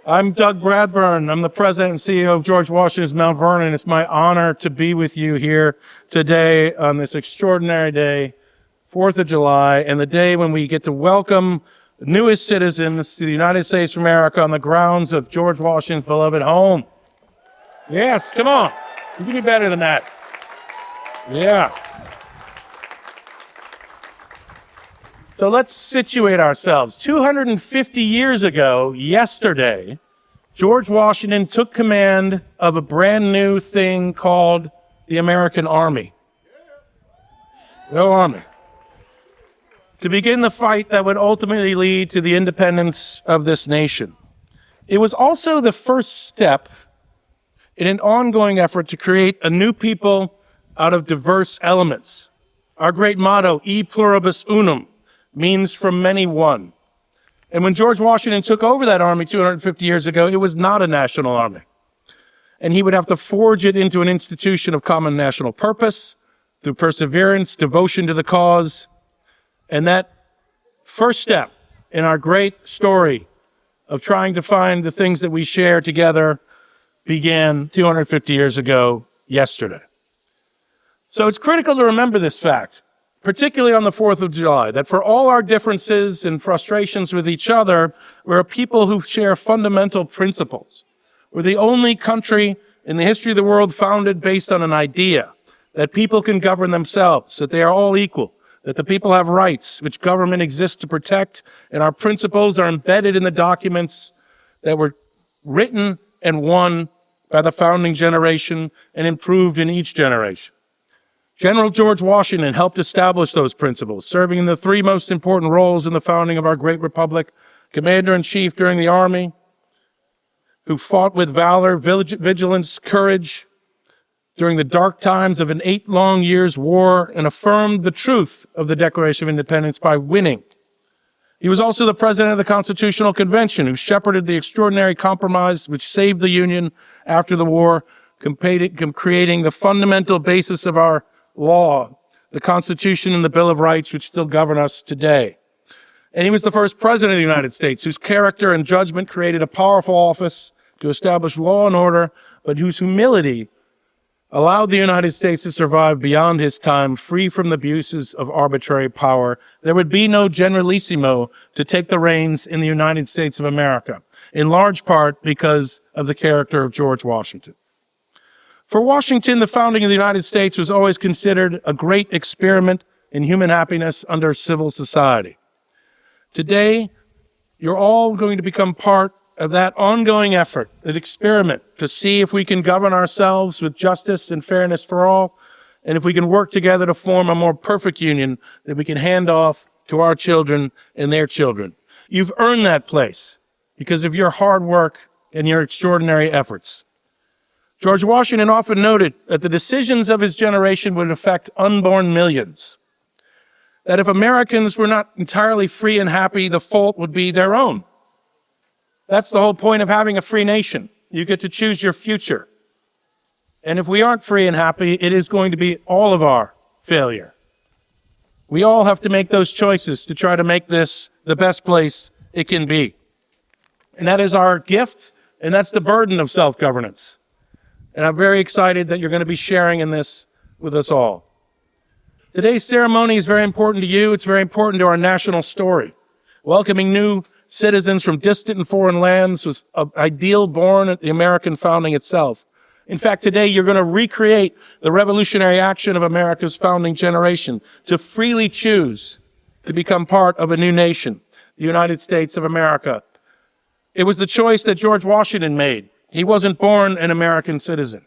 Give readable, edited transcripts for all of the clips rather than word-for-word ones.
I'm Doug Bradburn. I'm the president and CEO of George Washington's Mount Vernon. It's my honor to be with you here today on this extraordinary day, 4th of July, and the day when we get to welcome the newest citizens to the United States of America on the grounds of George Washington's beloved home. Yes, come on. You can do better than that. Yeah. So let's situate ourselves. 250 years ago, yesterday, George Washington took command of a brand new thing called the American Army. The Army. To begin the fight that would ultimately lead to the independence of this nation. It was also the first step in an ongoing effort to create a new people out of diverse elements. Our great motto, E pluribus unum, means from many one. And when George Washington took over that army 250 years ago, it was not a national army. And he would have to forge it into an institution of common national purpose through perseverance, devotion to the cause. And that first step in our great story of trying to find the things that we share together began 250 years ago yesterday. So it's critical to remember this fact, particularly on the 4th of July, that for all our differences and frustrations with each other, we're a people who share fundamental principles. We're the only country in the history of the world founded based on an idea that people can govern themselves, that they are all equal, that the people have rights which government exists to protect, and our principles are embedded in the documents that were written and won by the founding generation and improved in each generation. General George Washington helped establish those principles, serving in the three most important roles in the founding of our great republic: commander-in-chief during the army, who fought with valor, vigilance, courage during the dark times of an 8 long years war, and affirmed the truth of the Declaration of Independence by winning. He was also the president of the Constitutional Convention, who shepherded the extraordinary compromise which saved the Union after the war, creating the fundamental basis of our law, the Constitution and the Bill of Rights, which still govern us today. And he was the first president of the United States whose character and judgment created a powerful office to establish law and order, but whose humility allowed the United States to survive beyond his time, free from the abuses of arbitrary power. There would be no generalissimo to take the reins in the United States of America, in large part because of the character of George Washington. For Washington, the founding of the United States was always considered a great experiment in human happiness under civil society. Today, you're all going to become part of that ongoing effort, that experiment to see if we can govern ourselves with justice and fairness for all, and if we can work together to form a more perfect union that we can hand off to our children and their children. You've earned that place because of your hard work and your extraordinary efforts. George Washington often noted that the decisions of his generation would affect unborn millions. That if Americans were not entirely free and happy, the fault would be their own. That's the whole point of having a free nation. You get to choose your future. And if we aren't free and happy, it is going to be all of our failure. We all have to make those choices to try to make this the best place it can be. And that is our gift, and that's the burden of self-governance. And I'm very excited that you're going to be sharing in this with us all. Today's ceremony is very important to you. It's very important to our national story. Welcoming new citizens from distant and foreign lands was an ideal born at the American founding itself. In fact, today you're going to recreate the revolutionary action of America's founding generation to freely choose to become part of a new nation, the United States of America. It was the choice that George Washington made. He wasn't born an American citizen.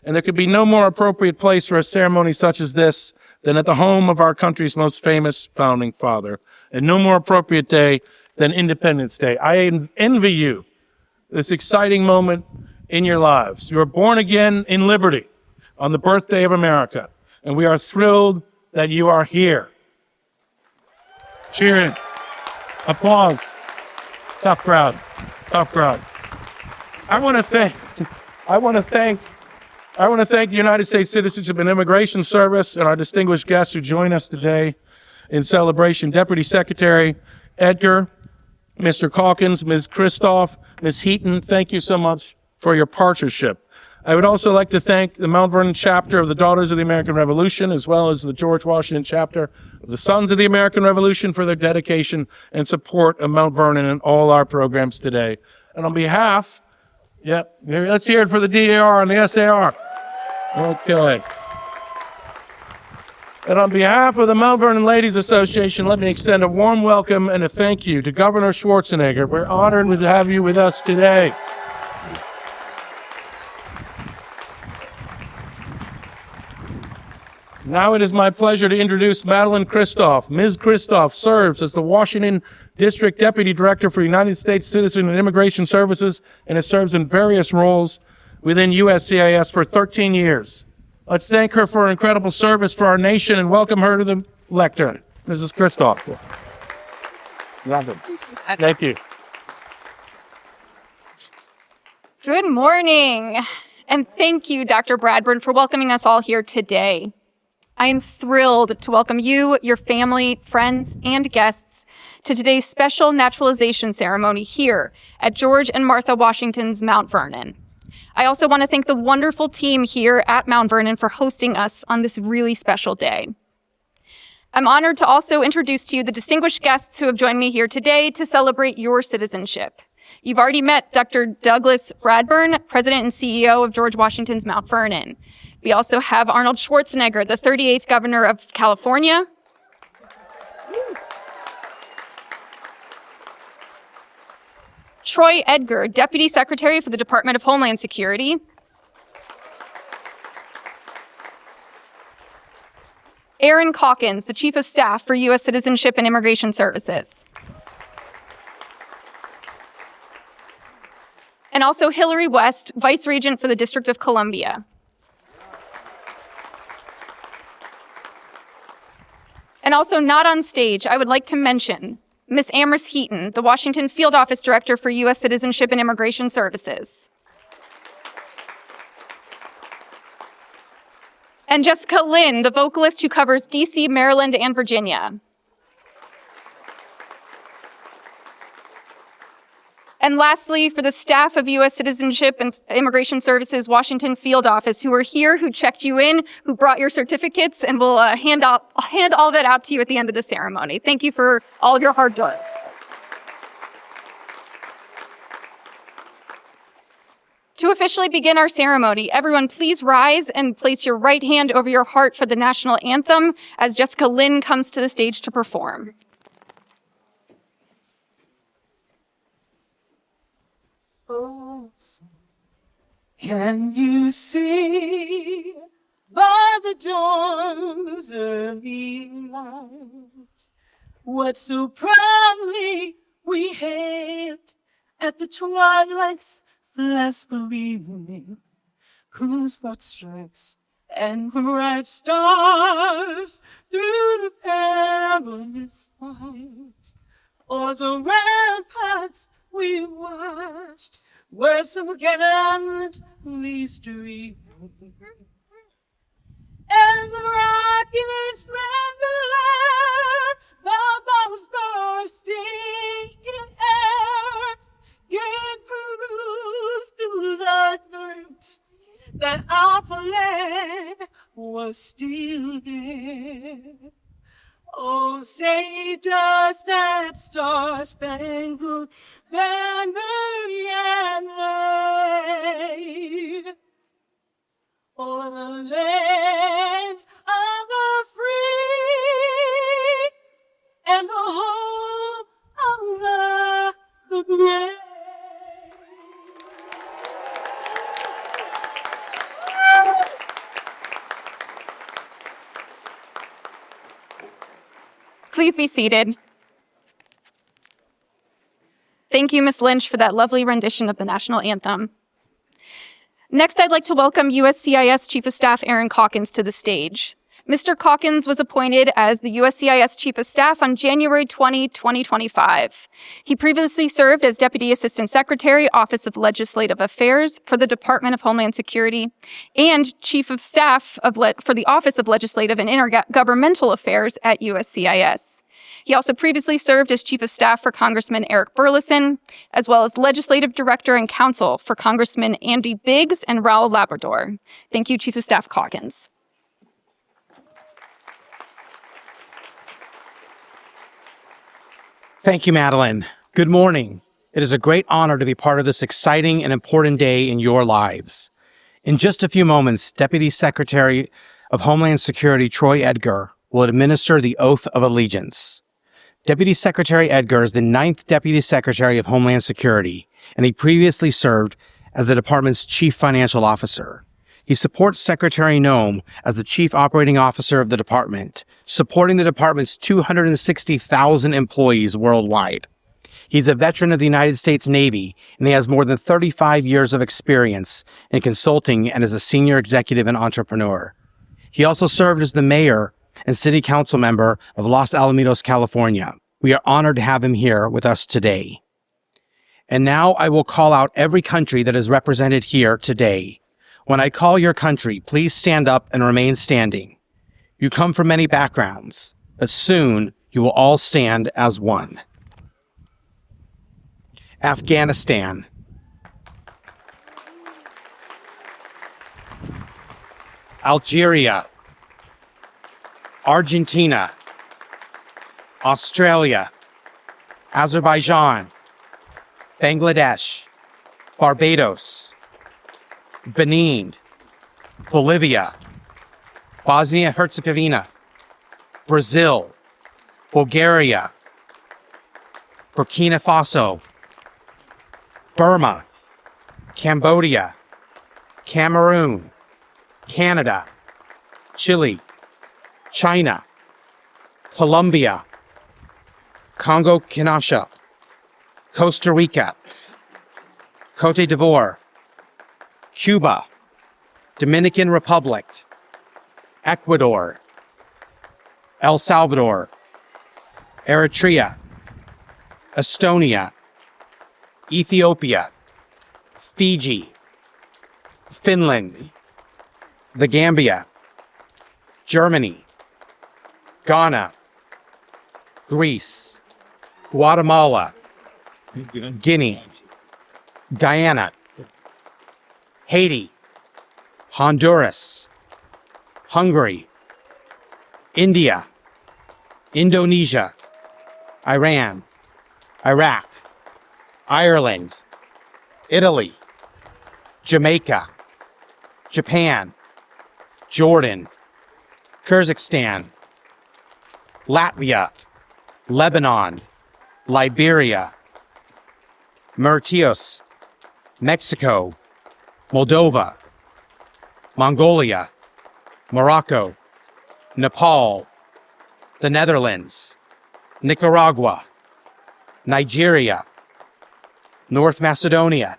And there could be no more appropriate place for a ceremony such as this than at the home of our country's most famous founding father. And no more appropriate day than Independence Day. I envy you this exciting moment in your lives. You are born again in liberty on the birthday of America. And we are thrilled that you are here. Cheering. Applause. Tough crowd. Tough crowd. I want to thank the United States Citizenship and Immigration Service and our distinguished guests who join us today in celebration. Deputy Secretary Edgar Mr. Calkins, Ms. Kristoff, Ms. Heaton, thank you so much for your partnership. I would also like to thank the Mount Vernon chapter of the Daughters of the American Revolution, as well as the George Washington chapter of the Sons of the American Revolution for their dedication and support of Mount Vernon and all our programs today. And on behalf, let's hear it for the DAR and the SAR. Okay. And on behalf of the Mount Vernon Ladies Association, let me extend a warm welcome and a thank you to Governor Schwarzenegger. We're honored to have you with us today. Now it is my pleasure to introduce Madeline Kristoff. Ms. Kristoff serves as the Washington District Deputy Director for United States Citizen and Immigration Services and has served in various roles within USCIS for 13 years. Let's thank her for her incredible service for our nation and welcome her to the lectern. Mrs. Kristoff. Thank you. Good morning, and thank you, Dr. Bradburn, for welcoming us all here today. I am thrilled to welcome you, your family, friends, and guests to today's special naturalization ceremony here at George and Martha Washington's Mount Vernon. I also want to thank the wonderful team here at Mount Vernon for hosting us on this really special day. I'm honored to also introduce to you the distinguished guests who have joined me here today to celebrate your citizenship. You've already met Dr. Douglas Bradburn, President and CEO of George Washington's Mount Vernon. We also have Arnold Schwarzenegger, the 38th Governor of California. Troy Edgar, Deputy Secretary for the Department of Homeland Security. Aaron Calkins, the Chief of Staff for U.S. Citizenship and Immigration Services. And also Hillary West, Vice Regent for the District of Columbia. And also not on stage, I would like to mention Ms. Amherst Heaton, the Washington Field Office Director for U.S. Citizenship and Immigration Services. And Jessica Lynn, the vocalist who covers D.C., Maryland, and Virginia. And lastly, for the staff of U.S. Citizenship and Immigration Services Washington Field Office who are here, who checked you in, who brought your certificates, and will hand all that out to you at the end of the ceremony. Thank you for all of your hard work. To officially begin our ceremony, everyone please rise and place your right hand over your heart for the national anthem as Jessica Lynn comes to the stage to perform. Can you see by the dawn's early light what so proudly we hailed at the twilight's last gleaming, whose broad stripes and bright stars through the perilous fight o'er the ramparts we watched were so gallantly streaming, and the rockets ran the bombs bursting in air, gave proof through the night that our flag was still there. Oh, say does that star-spangled banner yet wave o'er the land of the free and the home of the brave? Please be seated. Thank you, Ms. Lynch, for that lovely rendition of the national anthem. Next, I'd like to welcome USCIS Chief of Staff Aaron Calkins to the stage. Mr. Calkins was appointed as the USCIS Chief of Staff on January 20, 2025. He previously served as Deputy Assistant Secretary, Office of Legislative Affairs for the Department of Homeland Security, and Chief of Staff for the Office of Legislative and Intergovernmental Affairs at USCIS. He also previously served as Chief of Staff for Congressman Eric Burleson, as well as Legislative Director and Counsel for Congressman Andy Biggs and Raul Labrador. Thank you, Chief of Staff Calkins. Thank you, Madeline. Good morning. It is a great honor to be part of this exciting and important day in your lives. In just a few moments, Deputy Secretary of Homeland Security Troy Edgar will administer the Oath of Allegiance. Deputy Secretary Edgar is the 9th Deputy Secretary of Homeland Security, and he previously served as the department's Chief Financial Officer. He supports Secretary Noem as the Chief Operating Officer of the department, supporting the department's 260,000 employees worldwide. He's a veteran of the United States Navy, and he has more than 35 years of experience in consulting and as a senior executive and entrepreneur. He also served as the mayor and city council member of Los Alamitos, California. We are honored to have him here with us today. And now I will call out every country that is represented here today. When I call your country, please stand up and remain standing. You come from many backgrounds, but soon you will all stand as one. Afghanistan. Algeria, Argentina, Australia, Azerbaijan, Bangladesh, Barbados, Benin, Bolivia, Bosnia-Herzegovina, Brazil, Bulgaria, Burkina Faso, Burma, Cambodia, Cameroon, Canada, Chile, China, Colombia, Congo-Kinshasa, Costa Rica, Cote d'Ivoire, Cuba, Dominican Republic, Ecuador, El Salvador, Eritrea, Estonia, Ethiopia, Fiji, Finland, the Gambia, Germany, Ghana, Greece, Guatemala, Guinea, Guyana, Haiti, Honduras, Hungary, India, Indonesia, Iran, Iraq, Ireland, Italy, Jamaica, Japan, Jordan, Kyrgyzstan, Latvia, Lebanon, Liberia, Mauritius, Mexico, Moldova, Mongolia, Morocco, Nepal, the Netherlands, Nicaragua, Nigeria, North Macedonia,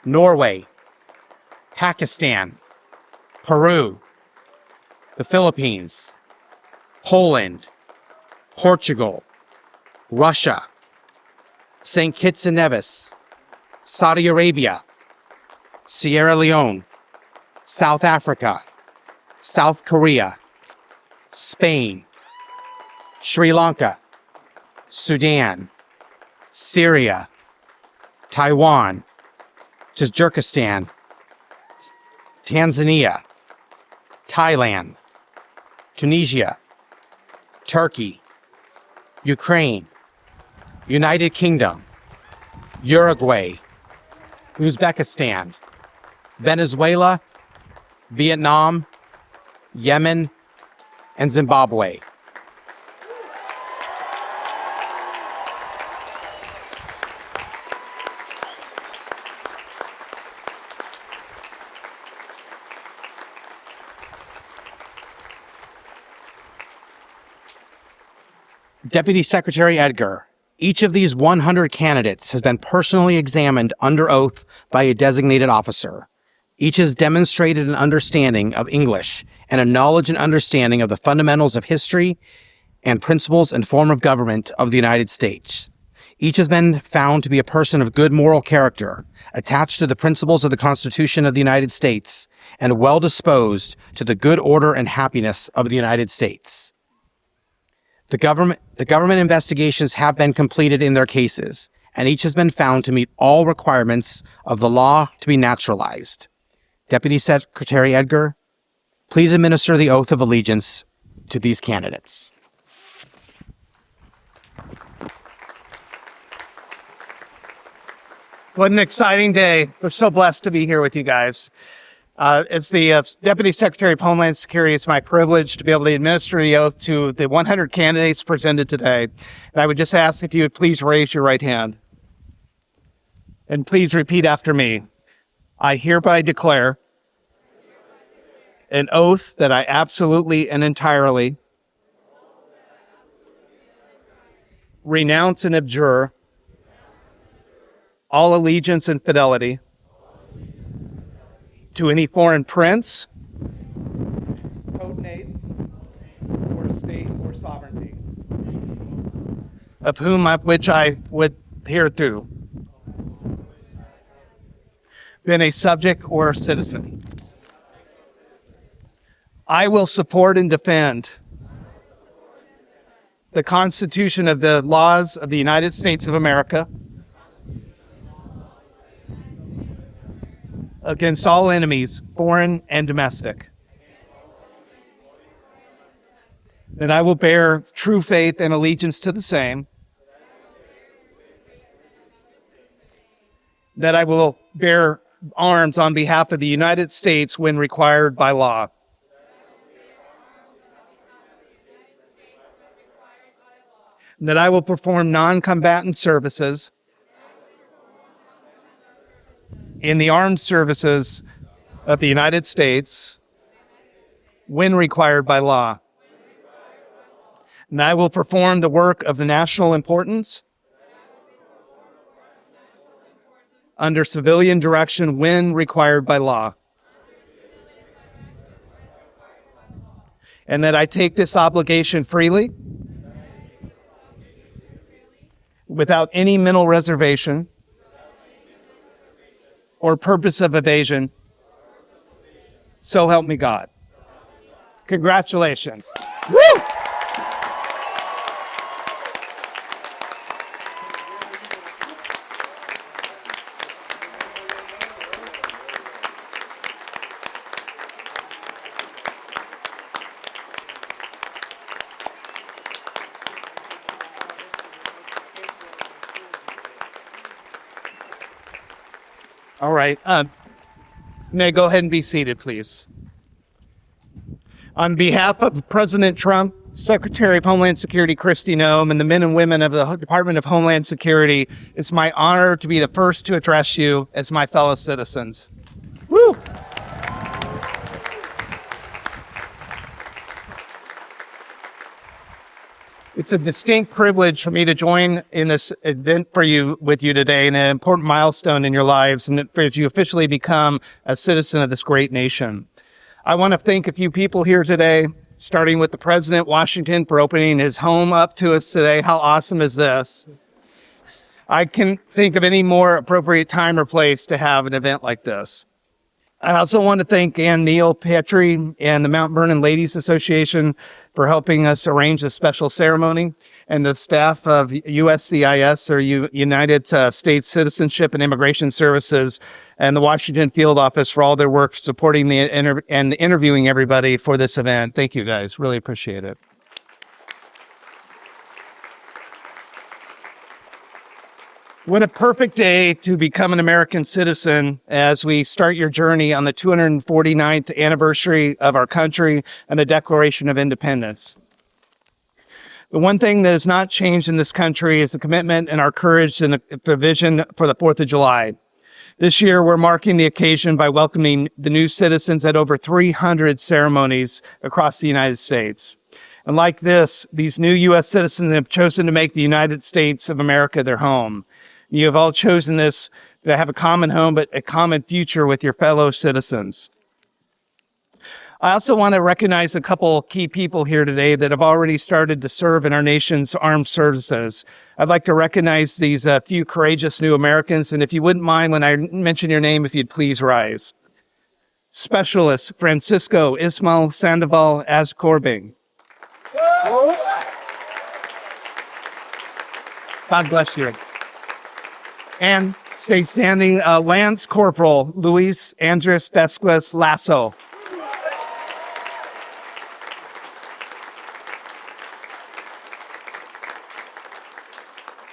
Norway, Pakistan, Peru, the Philippines, Poland, Portugal, Russia, St. Kitts and Nevis, Saudi Arabia, Sierra Leone, South Africa, South Korea, Spain, Sri Lanka, Sudan, Syria, Taiwan, Tajikistan, Tanzania, Thailand, Tunisia, Turkey, Ukraine, United Kingdom, Uruguay, Uzbekistan, Venezuela, Vietnam, Yemen, and Zimbabwe. Deputy Secretary Edgar, each of these 100 candidates has been personally examined under oath by a designated officer. Each has demonstrated an understanding of English and a knowledge and understanding of the fundamentals of history and principles and form of government of the United States. Each has been found to be a person of good moral character, attached to the principles of the Constitution of the United States, and well disposed to the good order and happiness of the United States. The government investigations have been completed in their cases, and each has been found to meet all requirements of the law to be naturalized. Deputy Secretary Edgar, please administer the oath of allegiance to these candidates. What an exciting day. We're so blessed to be here with you guys. As the Deputy Secretary of Homeland Security, it's my privilege to be able to administer the oath to the 100 candidates presented today. And I would just ask if you would please raise your right hand. And please repeat after me. I hereby declare an oath that I absolutely and entirely renounce and abjure all allegiance and fidelity to any foreign prince, cognate, or state or sovereignty, of which I would hereto been a subject or a citizen. I will support and defend the Constitution of the laws of the United States of America against all enemies, foreign and domestic. That I will bear true faith and allegiance to the same. That I will bear arms on behalf of the United States when required by law. That I will perform non-combatant services in the armed services of the United States when required by law. And I will perform the work of the national importance under civilian direction when required by law. And that I take this obligation freely, without any mental reservation or purpose of evasion. So help me God. Congratulations. Woo! All right. May I go ahead and be seated, please? On behalf of President Trump, Secretary of Homeland Security Kristi Noem, and the men and women of the Department of Homeland Security, it's my honor to be the first to address you as my fellow citizens. Woo! It's a distinct privilege for me to join in this event with you today, and an important milestone in your lives, and as you officially become a citizen of this great nation. I want to thank a few people here today, starting with the President Washington for opening his home up to us today. How awesome is this? I can't think of any more appropriate time or place to have an event like this. I also want to thank Ann Neal Petrie and the Mount Vernon Ladies Association for helping us arrange a special ceremony, and the staff of USCIS, or United States Citizenship and Immigration Services, and the Washington Field Office for all their work supporting and interviewing everybody for this event. Thank you, guys. Really appreciate it. What a perfect day to become an American citizen as we start your journey on the 249th anniversary of our country and the Declaration of Independence. The one thing that has not changed in this country is the commitment and our courage and the vision for the 4th of July. This year, we're marking the occasion by welcoming the new citizens at over 300 ceremonies across the United States. And like this, these new U.S. citizens have chosen to make the United States of America their home. You have all chosen this to have a common home, but a common future with your fellow citizens. I also want to recognize a couple key people here today that have already started to serve in our nation's armed services. I'd like to recognize these few courageous new Americans, and if you wouldn't mind when I mention your name, if you'd please rise. Specialist Francisco Ismael Sandoval Azcorbing. God bless you. And stay standing, Lance Corporal Luis Andres Vesquez Lasso.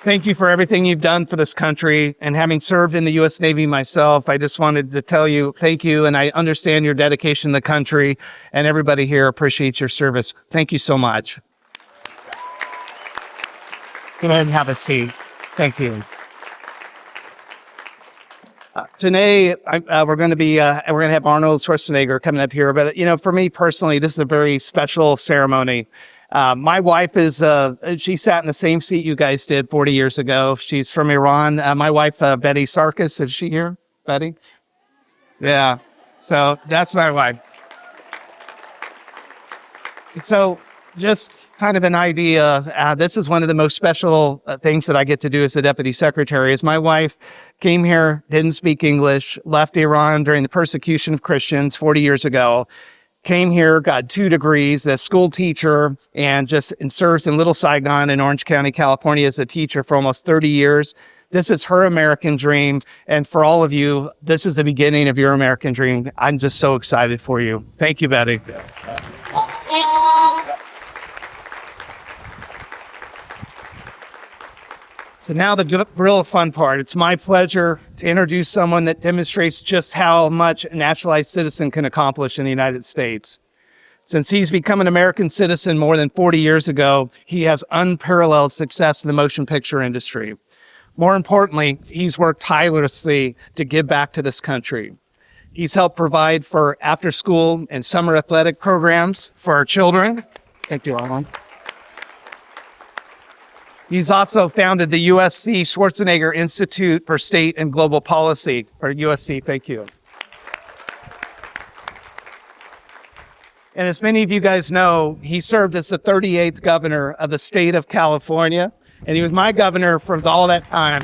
Thank you for everything you've done for this country. And having served in the U.S. Navy myself, I just wanted to tell you thank you. And I understand your dedication to the country, and everybody here appreciates your service. Thank you so much. Go ahead and have a seat. Thank you. Today, we're going to have Arnold Schwarzenegger coming up here. But, for me personally, this is a very special ceremony. My wife she sat in the same seat you guys did 40 years ago. She's from Iran. My wife, Betty Sarkis, is she here? Betty? Yeah. So that's my wife. So just kind of an idea. This is one of the most special things that I get to do as the deputy secretary is my wife came here, didn't speak English, left Iran during the persecution of Christians 40 years ago. Came here, got 2 degrees, a school teacher, and serves in Little Saigon in Orange County, California as a teacher for almost 30 years. This is her American dream. And for all of you, this is the beginning of your American dream. I'm just so excited for you. Thank you, Betty. So now the real fun part. It's my pleasure to introduce someone that demonstrates just how much a naturalized citizen can accomplish in the United States. Since he's become an American citizen more than 40 years ago, he has unparalleled success in the motion picture industry. More importantly, he's worked tirelessly to give back to this country. He's helped provide for after-school and summer athletic programs for our children. Thank you, Arnold. He's also founded the USC Schwarzenegger Institute for State and Global Policy, or USC, thank you. And as many of you guys know, he served as the 38th governor of the state of California, and he was my governor for all that time.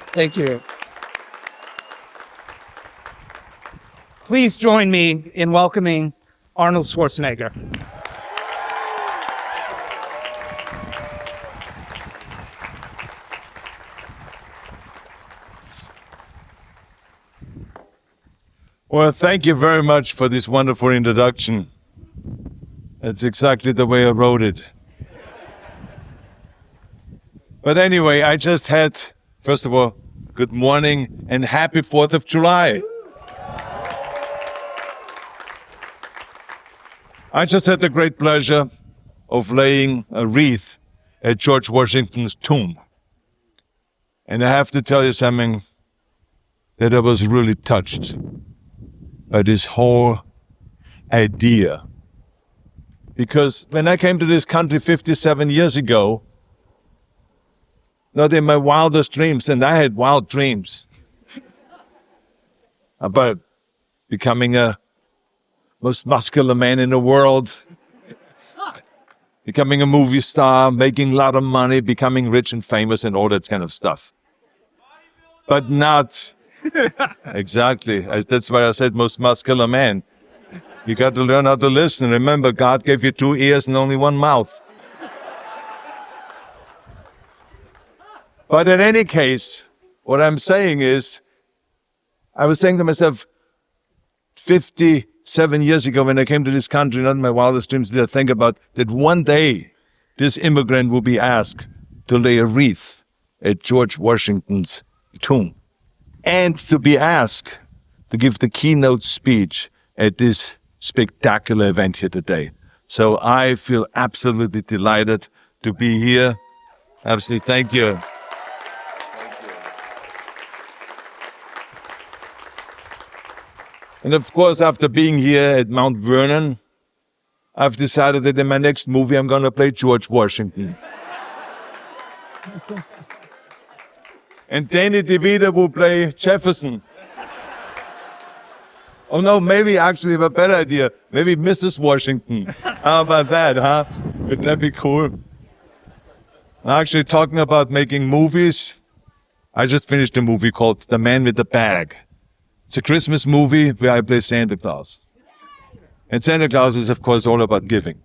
Thank you. Please join me in welcoming Arnold Schwarzenegger. Well, thank you very much for this wonderful introduction. That's exactly the way I wrote it. But anyway, I just had, first of all, good morning and happy 4th of July. I just had the great pleasure of laying a wreath at George Washington's tomb. And I have to tell you something that I was really touched by this whole idea. Because when I came to this country 57 years ago, not in my wildest dreams, and I had wild dreams about becoming a most muscular man in the world, becoming a movie star, making a lot of money, becoming rich and famous and all that kind of stuff. But not exactly. That's why I said most muscular man. You got to learn how to listen. Remember, God gave you 2 ears and only 1 mouth. But in any case, what I'm saying is, I was saying to myself, 57 years ago when I came to this country, not in my wildest dreams did I think about that one day this immigrant will be asked to lay a wreath at George Washington's tomb. And to be asked to give the keynote speech at this spectacular event here today. So I feel absolutely delighted to be here. Absolutely, thank you. And of course, after being here at Mount Vernon, I've decided that in my next movie I'm going to play George Washington. And Danny DeVito will play Jefferson. Oh no, maybe actually have a better idea. Maybe Mrs. Washington. How about that, huh? Wouldn't that be cool? Actually, talking about making movies, I just finished a movie called The Man with the Bag. It's a Christmas movie where I play Santa Claus. And Santa Claus is, of course, all about giving.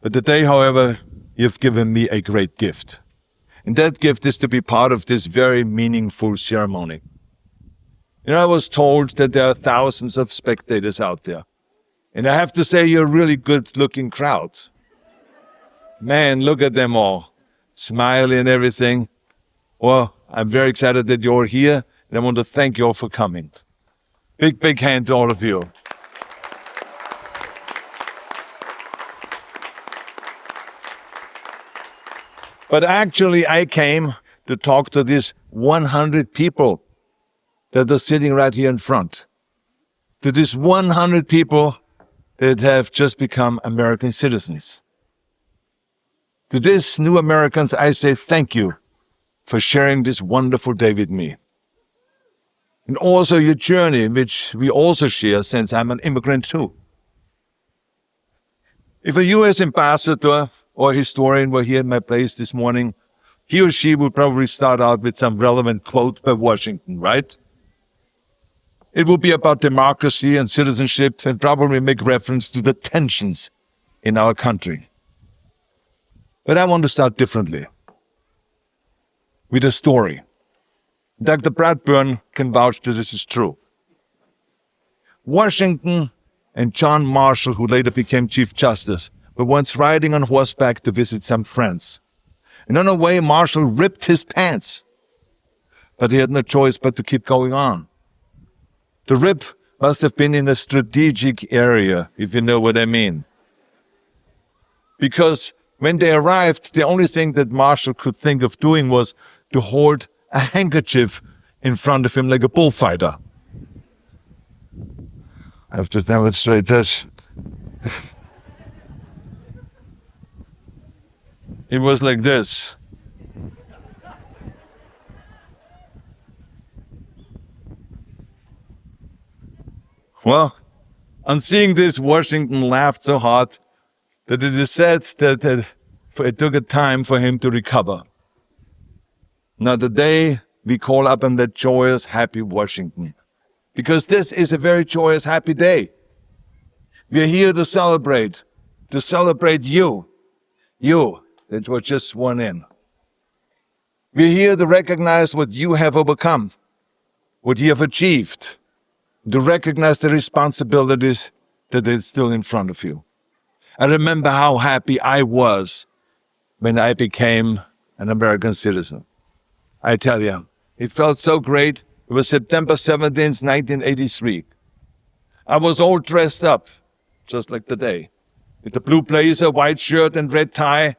But today, however, you've given me a great gift. And that gift is to be part of this very meaningful ceremony. I was told that there are thousands of spectators out there. And I have to say, you're a really good-looking crowd. Man, look at them all, smiling and everything. Well, I'm very excited that you're here, and I want to thank you all for coming. Big, big hand to all of you. But actually, I came to talk to these 100 people that are sitting right here in front. To these 100 people that have just become American citizens. To these new Americans, I say thank you for sharing this wonderful day with me. And also your journey, which we also share since I'm an immigrant too. If a U.S. ambassador or historian were here in my place this morning, he or she would probably start out with some relevant quote by Washington, right? It would be about democracy and citizenship and probably make reference to the tensions in our country. But I want to start differently. With a story. Dr. Bradburn can vouch that this is true. Washington and John Marshall, who later became Chief Justice, were once riding on horseback to visit some friends. And on the way, Marshall ripped his pants. But he had no choice but to keep going on. The rip must have been in a strategic area, if you know what I mean. Because when they arrived, the only thing that Marshall could think of doing was to hold a handkerchief in front of him like a bullfighter. I have to demonstrate this. It was like this. Well, on seeing this, Washington laughed so hard that it is said that it took a time for him to recover. Now today, we call up on that joyous, happy Washington. Because this is a very joyous, happy day. We're here to celebrate you. You that were just sworn in. We're here to recognize what you have overcome, what you have achieved, to recognize the responsibilities that are still in front of you. I remember how happy I was when I became an American citizen. I tell you, it felt so great. It was September 17th, 1983. I was all dressed up, just like today, with a blue blazer, white shirt, and red tie,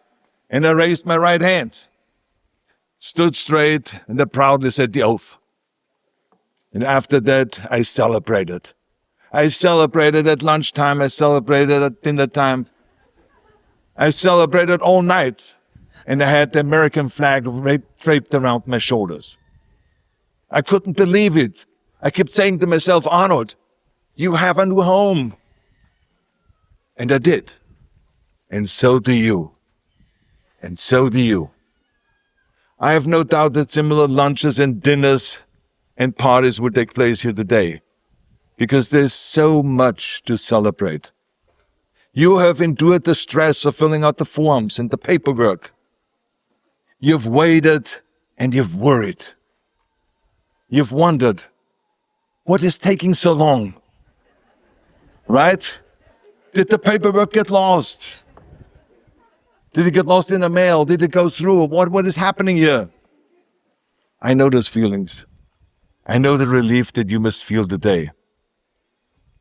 and I raised my right hand, stood straight, and I proudly said the oath. And after that, I celebrated. I celebrated at lunchtime. I celebrated at dinner time. I celebrated all night. And I had the American flag draped around my shoulders. I couldn't believe it. I kept saying to myself, Arnold, you have a new home. And I did. And so do you. And so do you. I have no doubt that similar lunches and dinners and parties will take place here today, because there's so much to celebrate. You have endured the stress of filling out the forms and the paperwork. You've waited and you've worried. You've wondered, what is taking so long? Right? Did the paperwork get lost? Did it get lost in the mail? Did it go through? What is happening here? I know those feelings. I know the relief that you must feel today.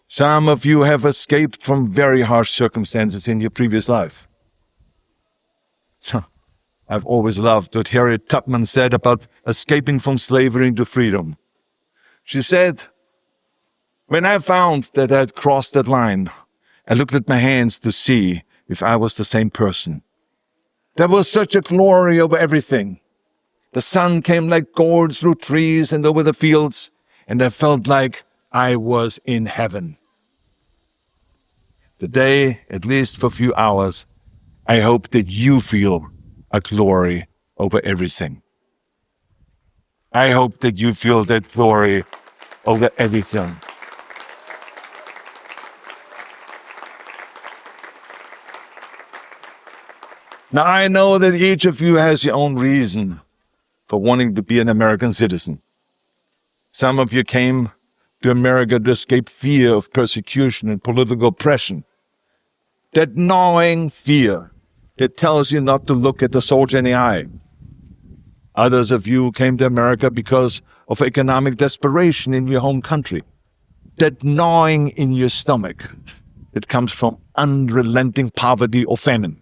Some of you have escaped from very harsh circumstances in your previous life. I've always loved what Harriet Tubman said about escaping from slavery into freedom. She said, when I found that I had crossed that line, I looked at my hands to see if I was the same person. There was such a glory over everything. The sun came like gold through trees and over the fields, and I felt like I was in heaven. Today, at least for a few hours, I hope that you feel a glory over everything. I hope that you feel that glory over everything. Now, I know that each of you has your own reason for wanting to be an American citizen. Some of you came to America to escape fear of persecution and political oppression. That gnawing fear that tells you not to look at the soldier in the eye. Others of you came to America because of economic desperation in your home country. That gnawing in your stomach that comes from unrelenting poverty or famine.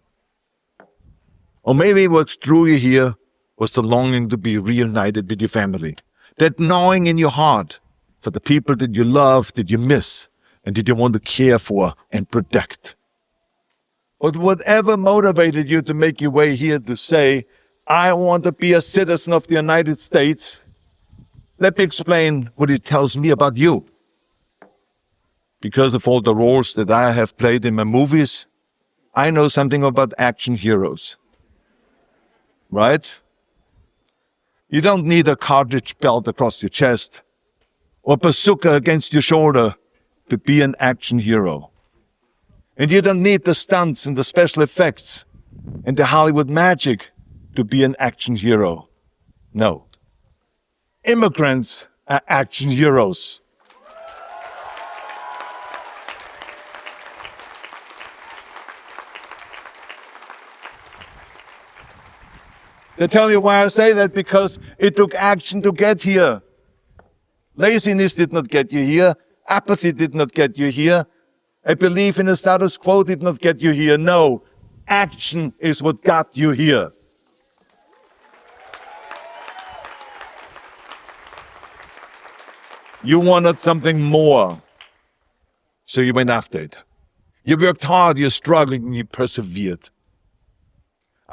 Or maybe what drew you here was the longing to be reunited with your family. That gnawing in your heart for the people that you love, that you miss, and that you want to care for and protect. But whatever motivated you to make your way here to say, I want to be a citizen of the United States, let me explain what it tells me about you. Because of all the roles that I have played in my movies, I know something about action heroes. Right? You don't need a cartridge belt across your chest or bazooka against your shoulder to be an action hero. And you don't need the stunts and the special effects and the Hollywood magic to be an action hero. No. Immigrants are action heroes. They tell you why I say that, because it took action to get here. Laziness did not get you here. Apathy did not get you here. A belief in the status quo did not get you here. No, action is what got you here. You wanted something more, so you went after it. You worked hard, you struggled, and you persevered.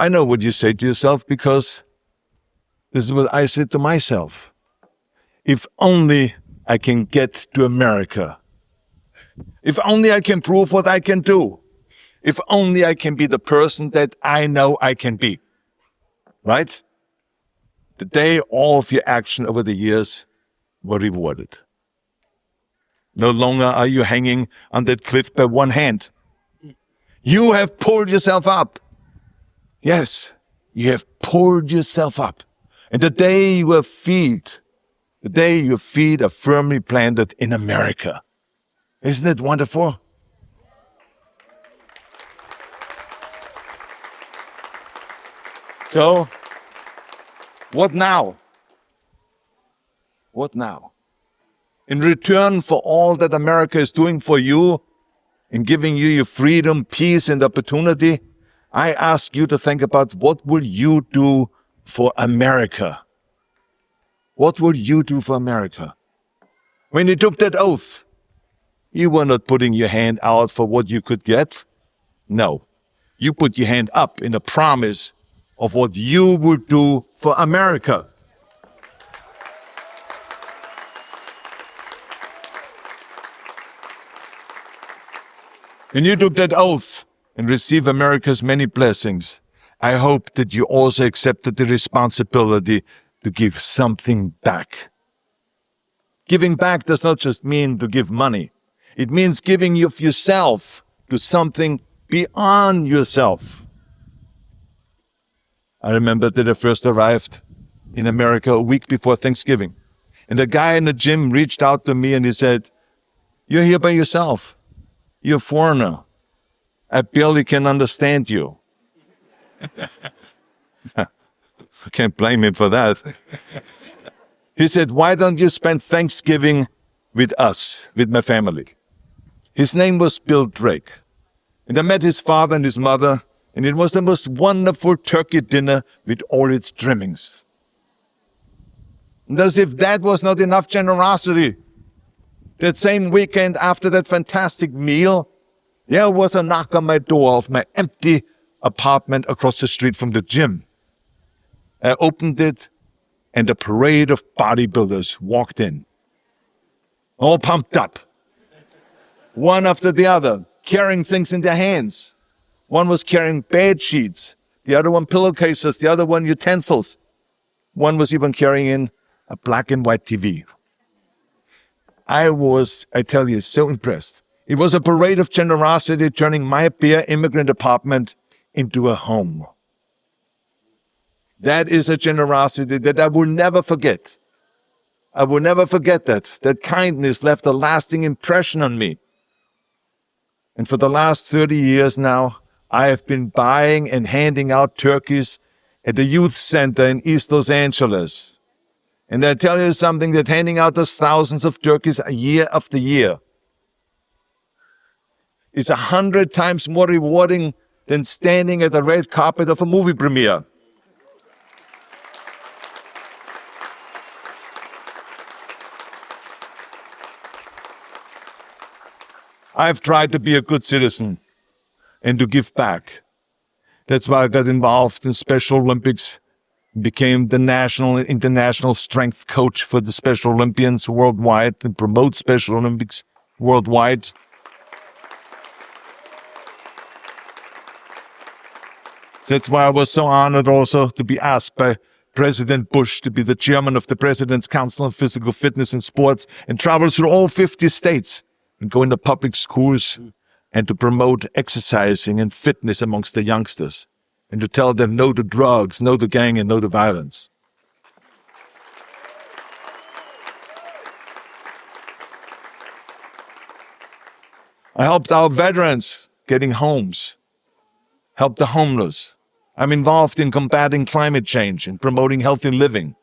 I know what you say to yourself, because this is what I said to myself. If only I can get to America. If only I can prove what I can do. If only I can be the person that I know I can be. Right? Today, all of your action over the years were rewarded. No longer are you hanging on that cliff by one hand. You have pulled yourself up. Yes, you have pulled yourself up. And the day your feet are firmly planted in America. Isn't it wonderful? So, what now? What now? In return for all that America is doing for you, in giving you your freedom, peace, and opportunity, I ask you to think about, what will you do for America? What will you do for America? When you took that oath, you were not putting your hand out for what you could get. No, you put your hand up in a promise of what you would do for America. When you took that oath and received America's many blessings, I hope that you also accepted the responsibility to give something back. Giving back does not just mean to give money. It means giving of yourself to something beyond yourself. I remember that I first arrived in America a week before Thanksgiving. And a guy in the gym reached out to me and he said, "You're here by yourself. You're a foreigner. I barely can understand you." I can't blame him for that. He said, "Why don't you spend Thanksgiving with us, with my family?" His name was Bill Drake. And I met his father and his mother, and it was the most wonderful turkey dinner with all its trimmings. And as if that was not enough generosity, that same weekend after that fantastic meal, there was a knock on my door of my empty apartment across the street from the gym. I opened it, and a parade of bodybuilders walked in, all pumped up, one after the other, carrying things in their hands. One was carrying bed sheets, the other one pillowcases, the other one utensils. One was even carrying a black and white TV. I was, I tell you, so impressed. It was a parade of generosity, turning my bare immigrant apartment into a home. That is a generosity that I will never forget. I will never forget that. That kindness left a lasting impression on me. And for the last 30 years now, I have been buying and handing out turkeys at the youth center in East Los Angeles. And I tell you something, that handing out those thousands of turkeys year after year is 100 times more rewarding than standing at the red carpet of a movie premiere. I've tried to be a good citizen and to give back. That's why I got involved in Special Olympics, became the national and international strength coach for the Special Olympians worldwide and promote Special Olympics worldwide. That's why I was so honored also to be asked by President Bush to be the chairman of the President's Council on Physical Fitness and Sports and travel through all 50 states and go into public schools and to promote exercising and fitness amongst the youngsters and to tell them no to drugs, no to gang, and no to violence. I helped our veterans getting homes, helped the homeless. I'm involved in combating climate change and promoting healthy living,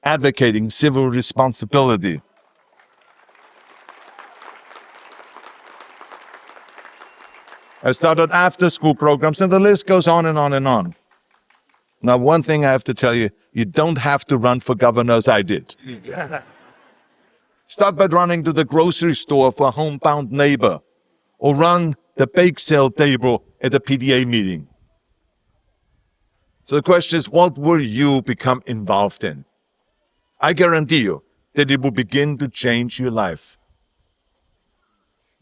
advocating civil responsibility. I started after-school programs, and the list goes on and on and on. Now, one thing I have to tell you, you don't have to run for governor as I did. Start by running to the grocery store for a homebound neighbor, or run the bake sale table at a PTA meeting. So the question is, what will you become involved in? I guarantee you that it will begin to change your life.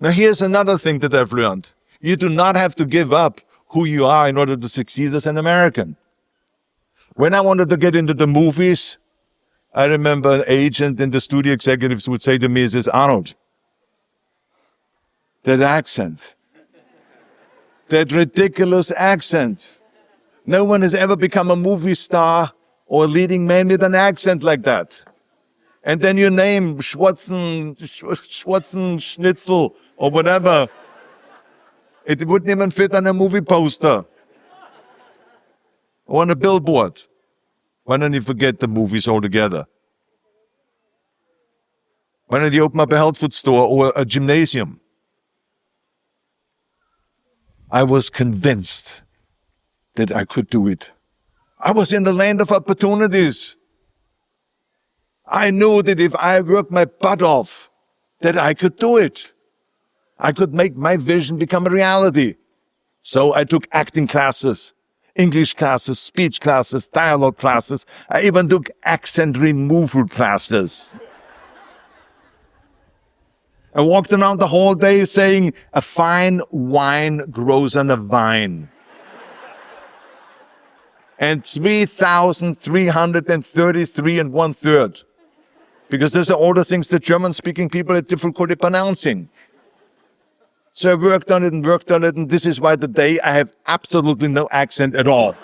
Now, here's another thing that I've learned. You do not have to give up who you are in order to succeed as an American. When I wanted to get into the movies, I remember an agent and the studio executives would say to me, says, Arnold, that accent, that ridiculous accent. No one has ever become a movie star or a leading man with an accent like that. And then your name, Schwarzen Schnitzel or whatever. It wouldn't even fit on a movie poster or on a billboard. Why don't you forget the movies altogether? Why don't you open up a health food store or a gymnasium? I was convinced that I could do it. I was in the land of opportunities. I knew that if I worked my butt off, that I could do it. I could make my vision become a reality. So I took acting classes, English classes, speech classes, dialogue classes. I even took accent removal classes. I walked around the whole day saying, a fine wine grows on a vine. And 3,333 and 1/3. Because those are all the things that German-speaking people have difficulty pronouncing. So I worked on it, and this is why today I have absolutely no accent at all.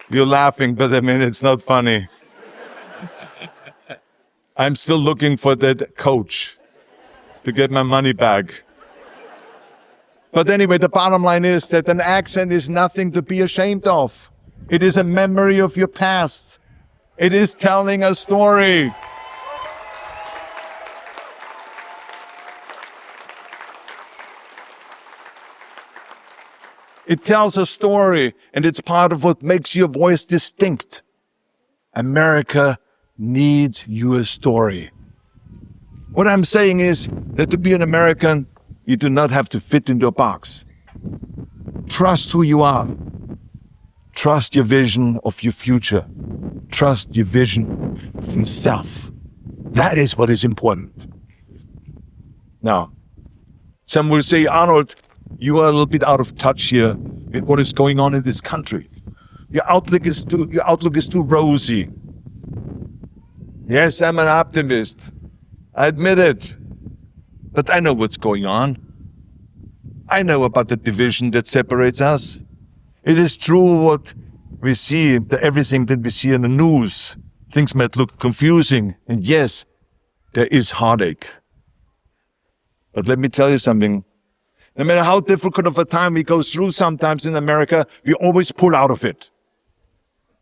You're laughing, but I mean, it's not funny. I'm still looking for that coach to get my money back. But anyway, the bottom line is that an accent is nothing to be ashamed of. It is a memory of your past. It is telling a story. It tells a story, and it's part of what makes your voice distinct. America needs your story. What I'm saying is that to be an American, you do not have to fit into a box. Trust who you are. Trust your vision of your future. Trust your vision of yourself. That is what is important. Now, some will say, Arnold, you are a little bit out of touch here with what is going on in this country. Your outlook is too rosy. Yes, I'm an optimist. I admit it. but I know what's going on. I know about the division that separates us. It is true what we see, everything that we see in the news. Things might look confusing, and yes, there is heartache. But let me tell you something. No matter how difficult of a time we go through sometimes in America, we always pull out of it.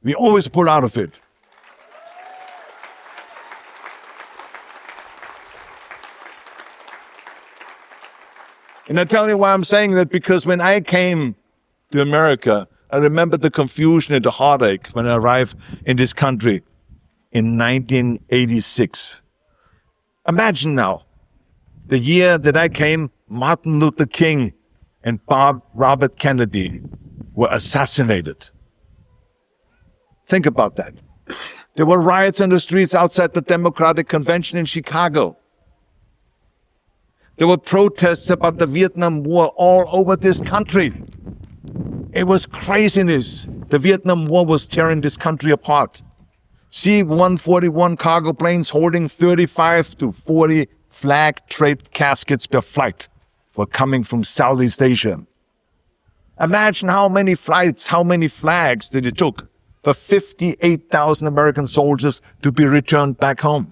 We always pull out of it. And I tell you why I'm saying that, because when I came to America, I remember the confusion and the heartache when I arrived in this country in 1986. Imagine now, the year that I came, Martin Luther King and Robert Kennedy were assassinated. Think about that. There were riots on the streets outside the Democratic Convention in Chicago. There were protests about the Vietnam War all over this country. It was craziness. The Vietnam War was tearing this country apart. C-141 cargo planes holding 35 to 40 flag-draped caskets per flight were coming from Southeast Asia. Imagine how many flights, how many flags that it took for 58,000 American soldiers to be returned back home.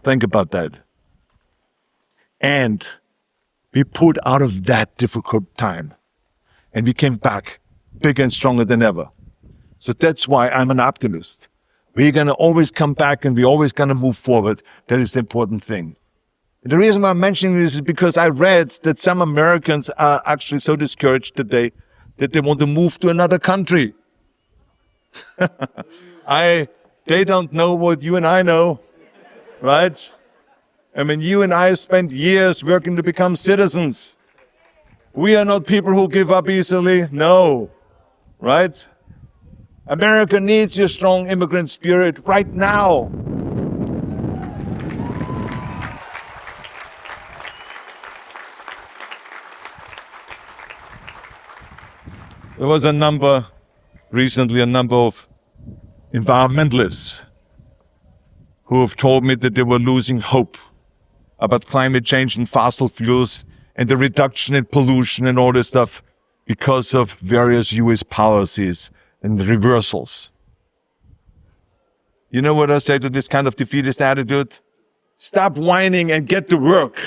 Think about that. And we pulled out of that difficult time. And we came back bigger and stronger than ever. So that's why I'm an optimist. We're going to always come back and we're always going to move forward. That is the important thing. And the reason why I'm mentioning this is because I read that some Americans are actually so discouraged today that they want to move to another country. They don't know what you and I know, right? I mean, you and I spent years working to become citizens. We are not people who give up easily. No, right? America needs your strong immigrant spirit right now. There was recently a number of environmentalists who have told me that they were losing hope about climate change and fossil fuels and the reduction in pollution and all this stuff because of various US policies and reversals. You know what I say to this kind of defeatist attitude? Stop whining and get to work.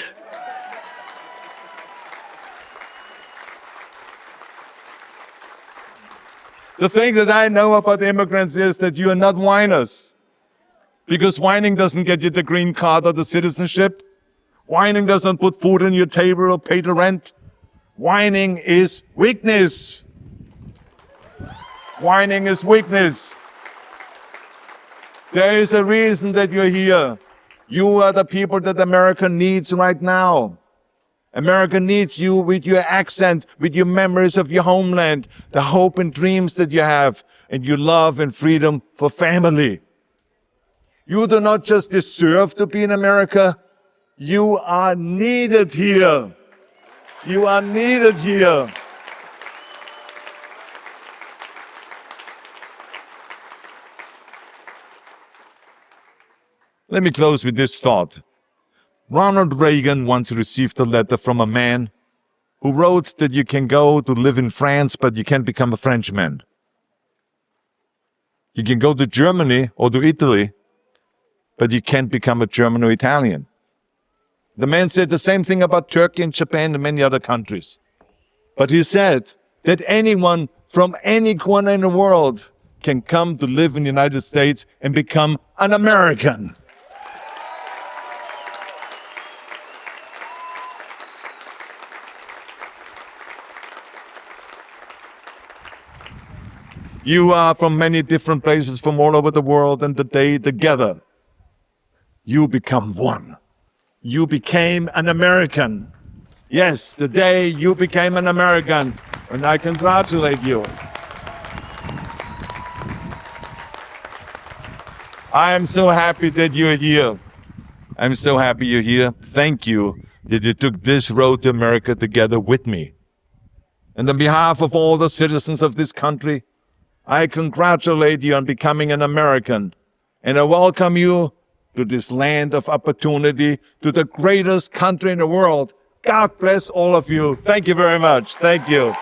The thing that I know about immigrants is that you are not whiners. Because whining doesn't get you the green card or the citizenship. Whining doesn't put food on your table or pay the rent. Whining is weakness. Whining is weakness. There is a reason that you're here. You are the people that America needs right now. America needs you with your accent, with your memories of your homeland, the hope and dreams that you have, and your love and freedom for family. You do not just deserve to be in America. You are needed here. You are needed here. Let me close with this thought. Ronald Reagan once received a letter from a man who wrote that you can go to live in France, but you can't become a Frenchman. You can go to Germany or to Italy, but you can't become a German or Italian. The man said the same thing about Turkey and Japan and many other countries. But he said that anyone from any corner in the world can come to live in the United States and become an American. You are from many different places from all over the world, and today together, you become one. You became an American. Yes, the day you became an American, and I congratulate you. I am so happy that you're here. I'm so happy you're here. Thank you that you took this road to America together with me. And on behalf of all the citizens of this country, I congratulate you on becoming an American, and I welcome you to this land of opportunity, to the greatest country in the world. God bless all of you. Thank you very much. Thank you.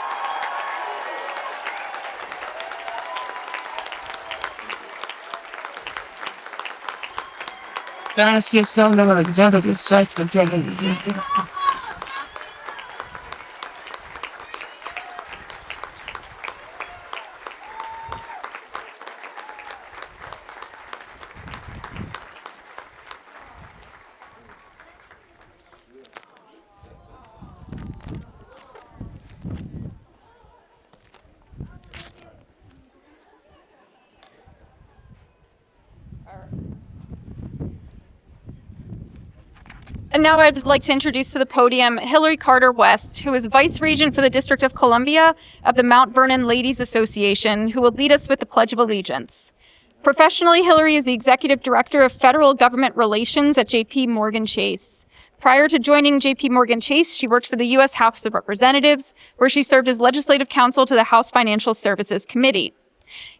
And now I'd like to introduce to the podium Hillary Carter West, who is Vice Regent for the District of Columbia of the Mount Vernon Ladies Association, who will lead us with the Pledge of Allegiance. Professionally, Hillary is the Executive Director of Federal Government Relations at J.P. Morgan Chase. Prior to joining J.P. Morgan Chase, she worked for the U.S. House of Representatives, where she served as Legislative Counsel to the House Financial Services Committee.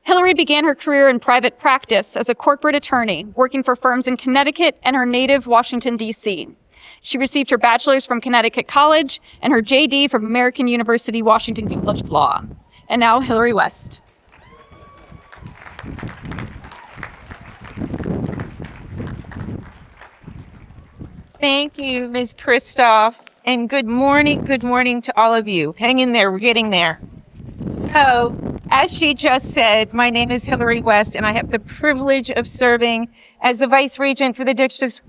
Hillary began her career in private practice as a corporate attorney, working for firms in Connecticut and her native Washington, D.C. She received her bachelor's from Connecticut College and her JD from American University Washington College of Law. And now, Hillary West. Thank you, Ms. Kristoff, and good morning to all of you. Hang in there, we're getting there. So, as she just said, my name is Hillary West, and I have the privilege of serving as the Vice Regent for the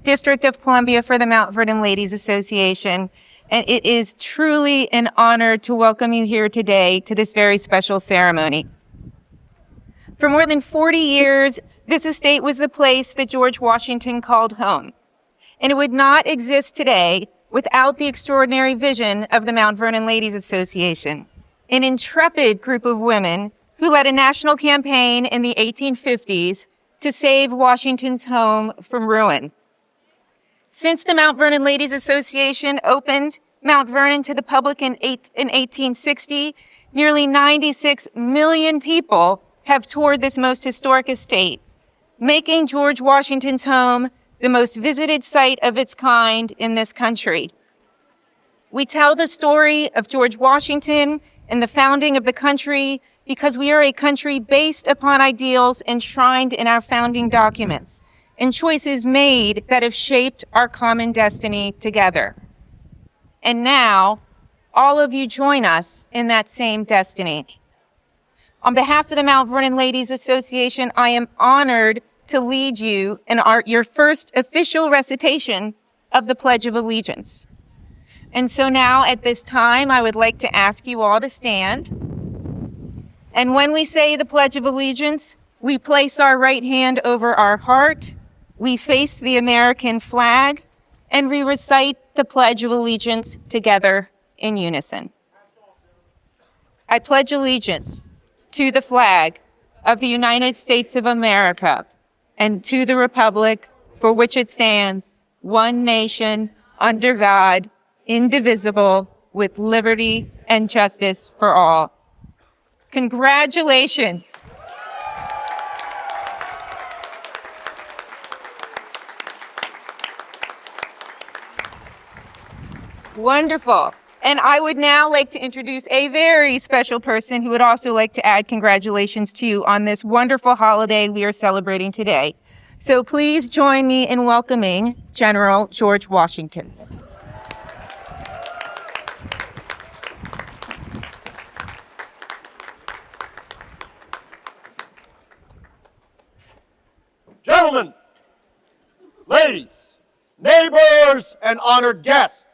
District of Columbia for the Mount Vernon Ladies Association. And it is truly an honor to welcome you here today to this very special ceremony. For more than 40 years, this estate was the place that George Washington called home. And it would not exist today without the extraordinary vision of the Mount Vernon Ladies Association, an intrepid group of women who led a national campaign in the 1850s to save Washington's home from ruin. Since the Mount Vernon Ladies Association opened Mount Vernon to the public in 1860, nearly 96 million people have toured this most historic estate, making George Washington's home the most visited site of its kind in this country. We tell the story of George Washington and the founding of the country because we are a country based upon ideals enshrined in our founding documents and choices made that have shaped our common destiny together. And now, all of you join us in that same destiny. On behalf of the Mount Vernon Ladies Association, I am honored to lead you in your first official recitation of the Pledge of Allegiance. And so now at this time, I would like to ask you all to stand. And when we say the Pledge of Allegiance, we place our right hand over our heart, we face the American flag, and we recite the Pledge of Allegiance together in unison. I pledge allegiance to the flag of the United States of America and to the republic for which it stands, one nation, under God, indivisible, with liberty and justice for all. Congratulations. Wonderful. And I would now like to introduce a very special person who would also like to add congratulations to you on this wonderful holiday we are celebrating today. So please join me in welcoming General George Washington. Gentlemen, ladies, neighbors, and honored guests,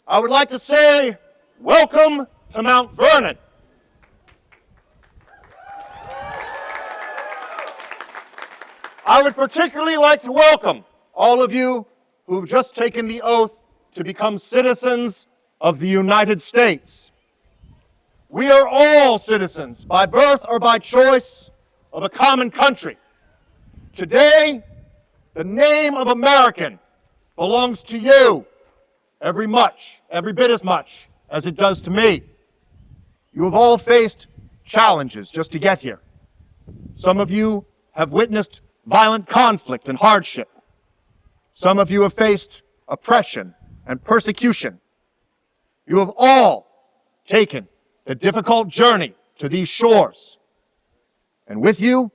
I would like to say, welcome to Mount Vernon. I would particularly like to welcome all of you who've just taken the oath to become citizens of the United States. We are all citizens, by birth or by choice, of a common country. Today, the name of American belongs to you every bit as much as it does to me. You have all faced challenges just to get here. Some of you have witnessed violent conflict and hardship. Some of you have faced oppression and persecution. You have all taken the difficult journey to these shores. And with you,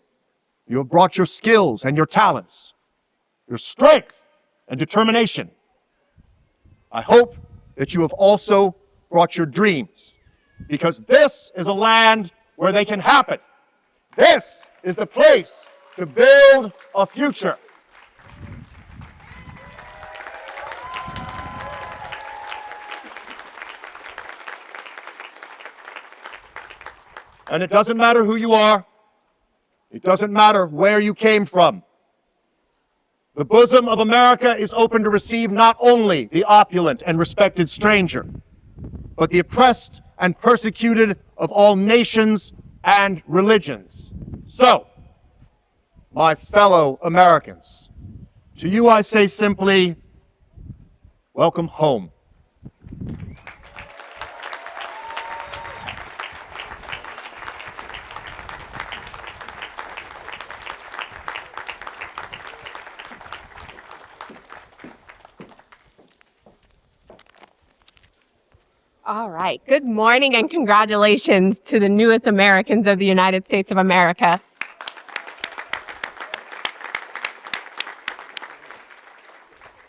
you have brought your skills and your talents, your strength and determination. I hope that you have also brought your dreams, because this is a land where they can happen. This is the place to build a future. And it doesn't matter who you are. It doesn't matter where you came from. The bosom of America is open to receive not only the opulent and respected stranger, but the oppressed and persecuted of all nations and religions. So, my fellow Americans, to you I say simply, welcome home. All right. Good morning and congratulations to the newest Americans of the United States of America.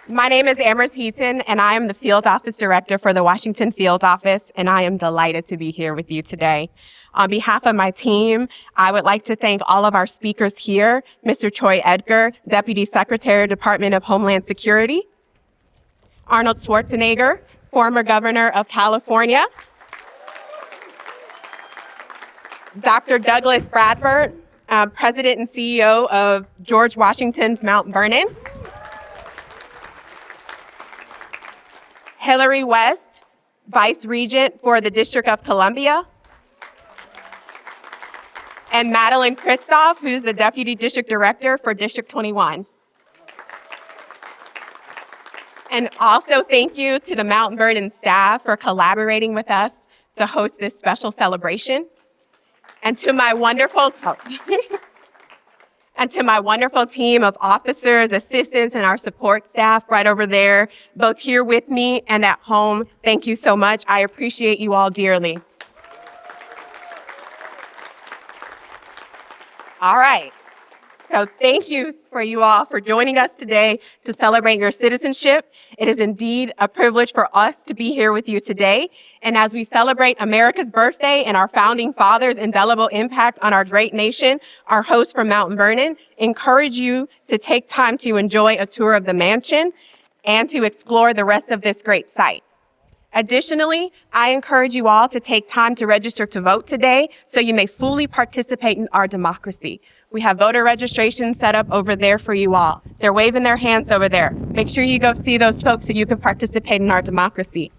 My name is Amherst Heaton, and I am the Field Office Director for the Washington Field Office, and I am delighted to be here with you today. On behalf of my team, I would like to thank all of our speakers here, Mr. Troy Edgar, Deputy Secretary, Department of Homeland Security, Arnold Schwarzenegger, former Governor of California, Dr. Douglas Bradford, President and CEO of George Washington's Mount Vernon, Hillary West, Vice Regent for the District of Columbia, and Madeline Kristoff, who's the Deputy District Director for District 21. And also thank you to the Mount Vernon staff for collaborating with us to host this special celebration. And to my wonderful team of officers, assistants, and our support staff right over there, both here with me and at home, thank you so much. I appreciate you all dearly. All right. So thank you for you all for joining us today to celebrate your citizenship. It is indeed a privilege for us to be here with you today. And as we celebrate America's birthday and our founding fathers' indelible impact on our great nation, our hosts from Mount Vernon encourage you to take time to enjoy a tour of the mansion and to explore the rest of this great site. Additionally, I encourage you all to take time to register to vote today so you may fully participate in our democracy. We have voter registration set up over there for you all. They're waving their hands over there. Make sure you go see those folks so you can participate in our democracy.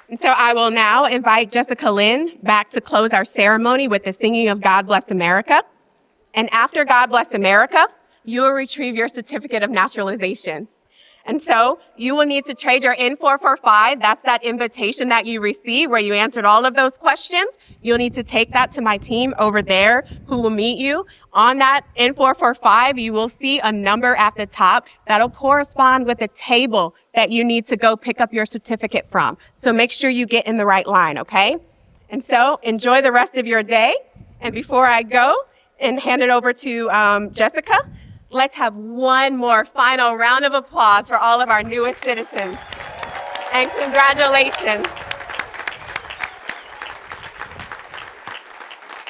And so I will now invite Jessica Lynn back to close our ceremony with the singing of God Bless America. And after God Bless America, you will retrieve your certificate of naturalization. And so you will need to trade your N445. That's that invitation that you received where you answered all of those questions. You'll need to take that to my team over there who will meet you. On that N445, you will see a number at the top that'll correspond with the table that you need to go pick up your certificate from. So make sure you get in the right line, okay? And so enjoy the rest of your day. And before I go and hand it over to Jessica, let's have one more final round of applause for all of our newest citizens. And congratulations.